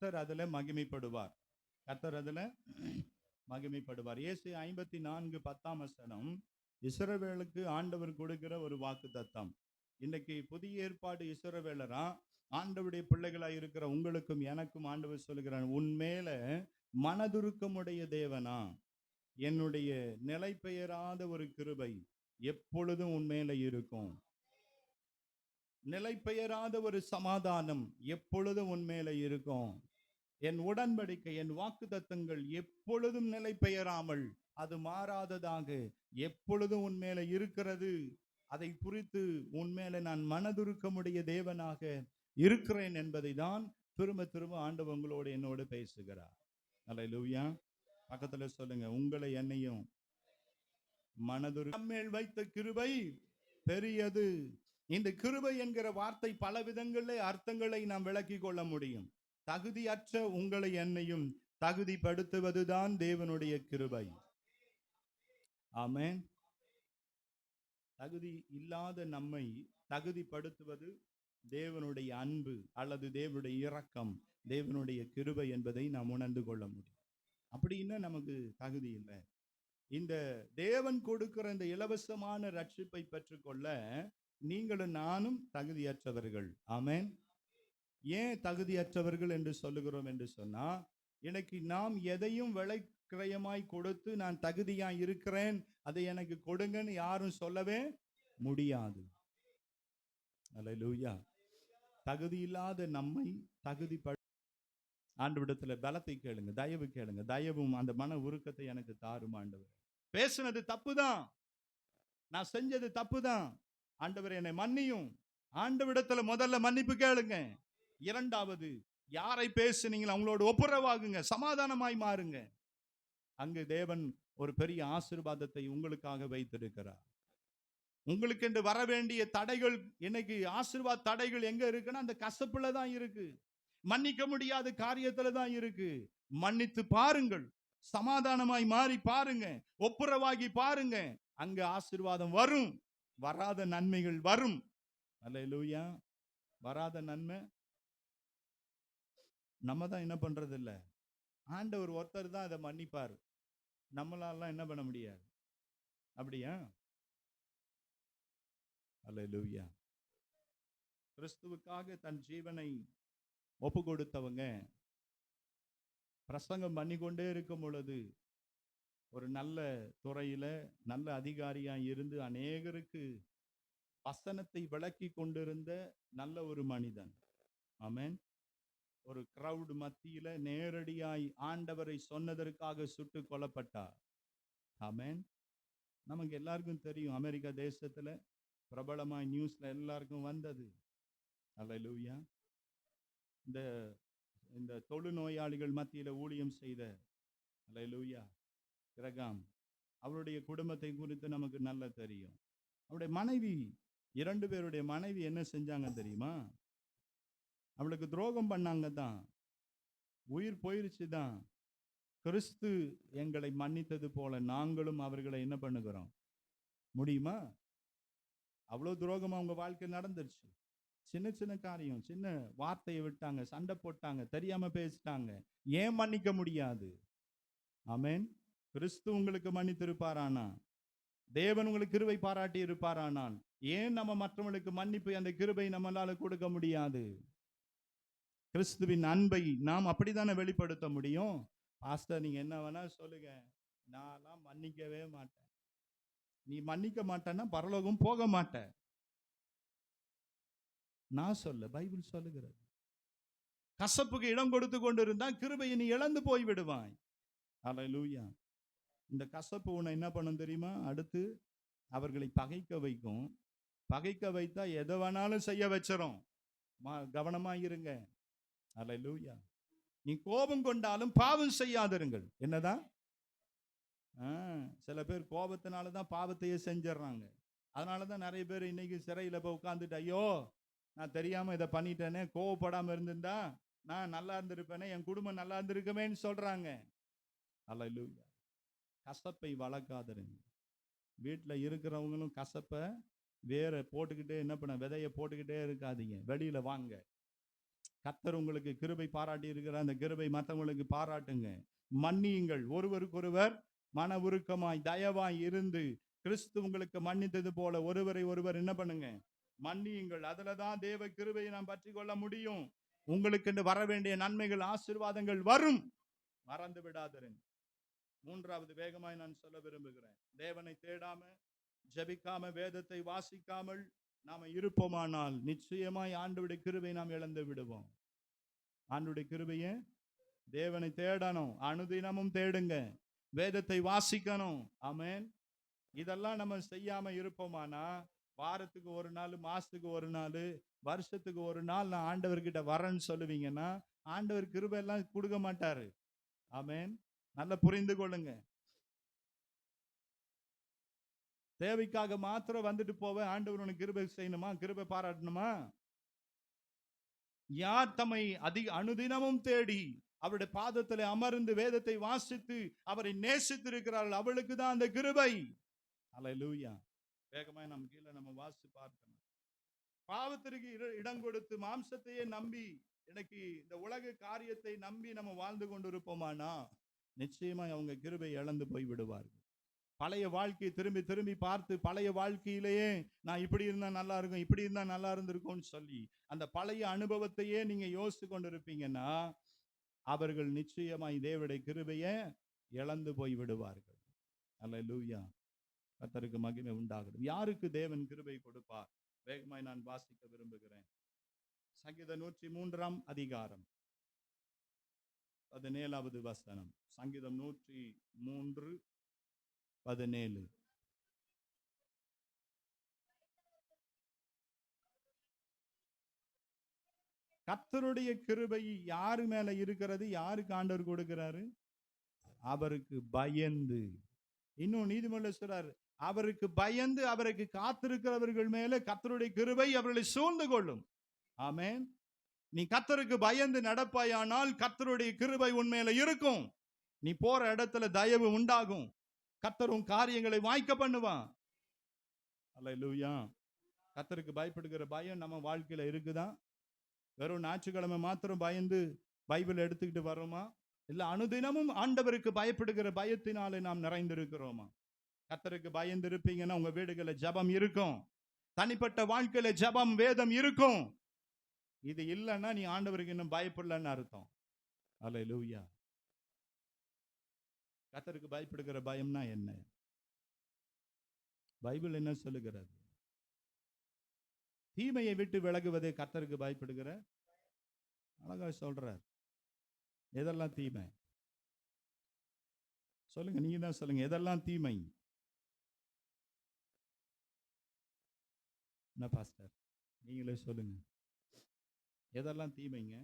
கர்த்தர் அதுல மகிமைப்படுவார். கர்த்தர் அதுல மகிமைப்படுவார். இயேசு 54:10 இஸ்ரவேலுக்கு ஆண்டவர் கொடுக்கிற ஒரு வாக்கு தத்தம். இன்னைக்கு புதிய ஏற்பாடு இஸ்ரவேலரா ஆண்டவருடைய பிள்ளைகளாய் இருக்கிற உங்களுக்கும் எனக்கும் ஆண்டவர் சொல்லுகிறார், உன்மேல மனதுருக்கமுடைய தேவனா, என்னுடைய நிலை பெயராத ஒரு கிருபை எப்பொழுதும் உன்மேல இருக்கும். நிலை பெயராத ஒரு சமாதானம் எப்பொழுதும் உன்மேல இருக்கும். என் உடன்படிக்கை, என் வாக்குத்தத்தங்கள் எப்பொழுதும் நிலை பெயராமல் அது மாறாததாக எப்பொழுதும் உன்மேல இருக்கிறது. அதை குறித்து உன்மேல நான் மனதுருக்கமுடைய தேவனாக இருக்கிறேன் என்பதை தான் திரும்ப திரும்ப ஆண்டவர் உங்களோடு என்னோடு பேசுகிறார். அல்லேலூயா. பக்கத்துல சொல்லுங்க, உங்களை என்னையும் மனதுருக்கமேல் வைத்த கிருபை பெரியது. இந்த கிருபை என்கிற வார்த்தை பல விதங்களிலே அர்த்தங்களை நாம் விளக்கி கொள்ள முடியும். தகுதியற்ற உங்களை என்னையும் தகுதிப்படுத்துவதுதான் தேவனுடைய கிருபை. ஆமென். தகுதி இல்லாத நம்மை தகுதிப்படுத்துவது தேவனுடைய அன்பு அல்லது தேவனுடைய இரக்கம், தேவனுடைய கிருபை என்பதை நாம் உணர்ந்து கொள்ள முடியும். அப்படின்னா நமக்கு தகுதி இல்லை. இந்த தேவன் கொடுக்கிற இந்த இலவசமான ரட்சிப்பை பெற்றுக்கொள்ள நீங்களும் நானும் தகுதியற்றவர்கள். ஆமென். ஏன் தகுதியற்றவர்கள் என்று சொல்லுகிறோம் என்று சொன்னா, எனக்கு நாம் எதையும் விலை கிரயமாய் கொடுத்து நான் தகுதியாய் இருக்கிறேன், அதை எனக்கு கொடுங்கன்னு யாரும் சொல்லவே முடியாது. அல்லேலூயா. தகுதி இல்லாத நம்மை தகுதிப்பட ஆண்டவரிடத்துல பலத்தை கேளுங்க, தயவு கேளுங்க. தயவும் அந்த மன உருக்கத்தை எனக்கு தாரும் ஆண்டவர். பேசுனது தப்புதான், நான் செஞ்சது தப்புதான், ஆண்டவர் என்னை மன்னியும். ஆண்டவரிடத்துல முதல்ல மன்னிப்பு கேளுங்க. இரண்டாவது, யாரை பேசுனீங்களோ அவங்களோட ஒப்புரவாகுங்க, சமாதானமாய் மாறுங்க. அங்கு தேவன் ஒரு பெரிய ஆசீர்வாதத்தை உங்களுக்காக வைத்திருக்கிறார். உங்களுக்கு என்று வர வேண்டிய தடைகள், இன்னைக்கு ஆசீர்வாத தடைகள் எங்க இருக்குன்னா அந்த கசப்புல தான் இருக்கு, மன்னிக்க முடியாத காரியத்துல தான் இருக்கு. மன்னித்து பாருங்கள், சமாதானமாய் மாறி பாருங்க, ஒப்புரவாகி பாருங்க, அங்க ஆசீர்வாதம் வரும், வராத நன்மைகள் வரும். அல்லேலூயா. வராத நன்மை நம்ம தான் என்ன பண்றது இல்ல, ஆண்டவர் ஒருத்தர் தான் அதை மன்னிப்பார், நம்மளாலாம் என்ன பண்ண முடியாது. அப்படியா? அல்லேலூயா. கிறிஸ்துவுக்காக தன் ஜீவனை ஒப்பு கொடுத்தவங்க பிரசங்கம் பண்ணி கொண்டே இருக்கும் பொழுது ஒரு நல்ல துறையில நல்ல அதிகாரியா இருந்து அநேகருக்கு வசனத்தை விளக்கி கொண்டிருந்த நல்ல ஒரு மனிதன். ஆமென். ஒரு கிரவுட் மத்தியில நேரடியாய் ஆண்டவரை சொன்னதற்காக சுட்டு கொல்லப்பட்டார். ஆமென். நமக்கு எல்லாருக்கும் தெரியும், அமெரிக்கா தேசத்துல பிரபலமாய் நியூஸ்ல எல்லாருக்கும் வந்தது. அல்லேலூயா. இந்த இந்த தொழுநோயாளிகள் மத்தியில ஊழியம் செய்த அல்லேலூயா கிரகாம், அவருடைய குடும்பத்தை குறித்து நமக்கு நல்லா தெரியும். அவருடைய மனைவி, 2 பேருடைய மனைவி என்ன செஞ்சாங்க தெரியுமா? அவளுக்கு துரோகம் பண்ணாங்க தான், உயிர் போயிருச்சு தான். கிறிஸ்து எங்களை மன்னித்தது போல நாங்களும் அவர்களை என்ன பண்ணுகிறோம் முடியுமா? அவ்வளோ துரோகம் அவங்க வாழ்க்கை நடந்துருச்சு. சின்ன சின்ன காரியம், சின்ன வார்த்தையை விட்டாங்க, சண்டை போட்டாங்க, தெரியாம பேசிட்டாங்க. ஏன் மன்னிக்க முடியாது? ஆமென். கிறிஸ்து உங்களுக்கு மன்னித்திருப்பாரானா, தேவன் உங்களுக்கு கிருபை பாராட்டி இருப்பாரானால், ஏன் நம்ம மற்றவங்களுக்கு மன்னிப்பு அந்த கிருபை நம்மளால கொடுக்க முடியாது? கிறிஸ்துவின் அன்பை நாம் அப்படித்தானே வெளிப்படுத்த முடியும். பாஸ்டர் நீங்க என்ன வேணா சொல்லுங்க, நான்லாம் மன்னிக்கவே மாட்டேன். நீ மன்னிக்க மாட்டேன்னா பரலோகம் போக மாட்டேன். நான் சொல்ல, பைபிள் சொல்லுகிறது. கசப்புக்கு இடம் கொடுத்து கொண்டிருந்தா கிருபையை நீ இழந்து போய் விடுவாய். அல்லேலூயா. இந்த கசப்பு உன்னை என்ன பண்ணும் தெரியுமா? அடுத்து அவர்களை பகைக்க வைக்கும். பகைக்க வைத்தா எதை வேணாலும் செய்ய வச்சிரும். கவனமா இருங்க. அல்லேலூயா. நீ கோபம் கொண்டாலும் பாவம் செய்யாதிருங்கள். என்னதான்? சில பேர் கோபத்தினால தான் பாவத்தையே செஞ்சிடறாங்க. அதனால தான் நிறைய பேர் இன்னைக்கு சிறையில் போய் உட்காந்துட்டு, ஐயோ நான் தெரியாம இதை பண்ணிட்டேனே, கோவப்படாம இருந்திருந்தா நான் நல்லா இருந்திருப்பேனே, என் குடும்பம் நல்லா இருந்திருக்குமேன்னு சொல்றாங்க. அல்லேலூயா. கசப்பை வளர்க்காதிருங்க. வீட்டில் இருக்கிறவங்களும் கசப்பை வேற போட்டுக்கிட்டே என்ன பண்ண, விதைய போட்டுக்கிட்டே இருக்காதீங்க. வெளியில வாங்க. கர்த்தர் உங்களுக்கு கிருபை பாராட்டி இருக்கிற அந்த கிருபை மற்றவங்களுக்கு பாராட்டுங்க. மன்னியுங்கள், ஒருவருக்கொருவர் மன உருக்கமாய் தயவாய் இருந்து கிறிஸ்து உங்களுக்கு மன்னித்தது போல ஒருவரை ஒருவர் என்ன பண்ணுங்க, மன்னியுங்கள். அதுலதான் தேவ கிருபையை நாம் பற்றி கொள்ள முடியும். உங்களுக்கு வர வேண்டிய நன்மைகள் ஆசீர்வாதங்கள் வரும், மறந்து விடாதிருங்க. மூன்றாவது வேகமாய் நான் சொல்ல விரும்புகிறேன், தேவனை தேடாம ஜெபிக்காம வேதத்தை வாசிக்காமல் நாம இருப்போமானால் நிச்சயமாய் ஆண்டவருடைய கிருபை நாம் இழந்து விடுவோம். ஆண்டவருடைய கிருபையை தேவனை தேடணும், அனுதினமும் தேடுங்க, வேதத்தை வாசிக்கணும். ஆமென். இதெல்லாம் நம்ம செய்யாம இருப்போமானா வாரத்துக்கு ஒரு நாள், மாசத்துக்கு ஒரு நாள், வருஷத்துக்கு ஒரு நாள் நான் ஆண்டவர்கிட்ட வரேன்னு சொல்லுவீங்கன்னா ஆண்டவர் கிருபை எல்லாம் கொடுக்க மாட்டாரு. ஆமென். நல்லா புரிந்து கொள்ளுங்க. தேவைக்காக மாத்திரம் வந்துட்டு போவேன், ஆண்டவர் உனக்கு கிருபை செய்யணுமா, கிருபை பாராட்டணுமா? யார் தம்மை அனுதினமும் தேடி அவருடைய பாதத்தில் அமர்ந்து வேதத்தை வாசித்து அவரை நேசித்திருக்கிறார்கள், அவளுக்கு தான் அந்த கிருபை. அல்லேலூயா. வேகமாய் நம்ம கீழே நம்ம வாசித்து பார்க்கணும். பாவத்திற்கு இடம் கொடுத்து மாம்சத்தையே நம்பி எனக்கு இந்த உலக காரியத்தை நம்பி நம்ம வாழ்ந்து கொண்டு இருப்போமானா நிச்சயமாய் அவங்க கிருபை இழந்து போய் விடுவார்கள். பழைய வாழ்க்கையை திரும்பி திரும்பி பார்த்து பழைய வாழ்க்கையிலேயே நான் இப்படி இருந்தா நல்லா இருக்கும், இப்படி இருந்தா நல்லா இருந்திருக்கும்னு சொல்லி அந்த பழைய அனுபவத்தையே நீங்க யோசித்து கொண்டு இருப்பீங்கன்னா அவர்கள் நிச்சயமாய் தேவனுடைய கிருபையை இழந்து போய் விடுவார்கள். அல்லேலூயா. கர்த்தருக்கு மகிமை உண்டாகட்டும். யாருக்கு தேவன் கிருபை கொடுப்பார்? வேகமாய் நான் வாசிக்க விரும்புகிறேன். சங்கீதம் 103 அதிகாரம் 17வது வசனம். சங்கீதம் 103:17. கர்த்தருடைய கிருபை யாரு மேல இருக்கிறது? யாருக்கு ஆண்டவர் கொடுக்கிறாரு? அவருக்கு பயந்து. இன்னும் நீதிமொழியில் சொல்றாரு, அவருக்கு பயந்து அவருக்கு காத்திருக்கிறவர்கள் மேல கர்த்தருடைய கிருபை அவர்களை சூழ்ந்து கொள்ளும். ஆமென். நீ கர்த்தருக்கு பயந்து நடப்பாயானால் கர்த்தருடைய கிருபை உன்மேல இருக்கும். நீ போற இடத்துல தயவு உண்டாகும். கர்த்தர் உன் காரியங்களை வாய்க்க பண்ணுவான். அல்லேலூயா. கர்த்தருக்கு பயப்படுகிற பயம் நம்ம வாழ்க்கையில இருக்குதா? வெறும் ஞாயிற்றுக்கிழமை மாத்திரம் பயந்து பைபிள் எடுத்துக்கிட்டு வரோமா? இல்ல அனுதினமும் ஆண்டவருக்கு பயப்படுகிற பயத்தினாலே நாம் நிறைந்திருக்கிறோமா? கர்த்தருக்கு பயந்து இருப்பீங்கன்னா உங்க வீடுகளில் ஜெபம் இருக்கும், தனிப்பட்ட வாழ்க்கையில ஜெபம் வேதம் இருக்கும். இது இல்லைன்னா நீ ஆண்டவருக்கு இன்னும் பயப்படலன்னு அர்த்தம். அல்லேலூயா. கர்த்தருக்கு பயப்படுகிற பயம்னா என்ன? பைபிள் என்ன சொல்லுகிறது? தீமையை விட்டு விலகுவதே கர்த்தருக்கு பயப்படுகிற. அழகா சொல்றார். எதெல்லாம் தீமை? சொல்லுங்க, நீங்க தான் சொல்லுங்க. எதெல்லாம் தீமை? என்ன பாஸ்டர், நீங்களே சொல்லுங்க. எதெல்லாம் தீமைங்க?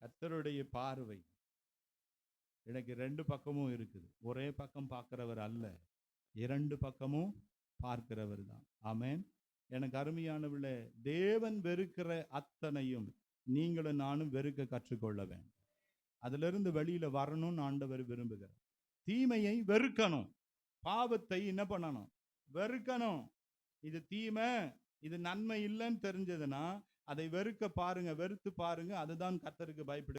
கர்த்தருடைய பார்வை எனக்கு 2 பக்கமும் இருக்குது. ஒரே பக்கம் பார்க்கிறவர் அல்ல, 2 பக்கமும் பார்க்கிறவர் தான். ஆமென். எனக்கு அருமையானவர்களே, தேவன் வெறுக்கிற அத்தனையும் நீங்களும் நானும் வெறுக்க கற்றுக்கொள்ள வேண்டும். அதிலிருந்து வெளியில வரணும்னு ஆண்டவர் விரும்புகிறார். தீமையை வெறுக்கணும், பாவத்தை என்ன பண்ணணும்? வெறுக்கணும். இது தீமை, இது நன்மை இல்லைன்னு தெரிஞ்சதுன்னா அதை வெறுக்க பாருங்க, வெறுத்து பாருங்க. அதுதான் கர்த்தருக்கு பயப்படு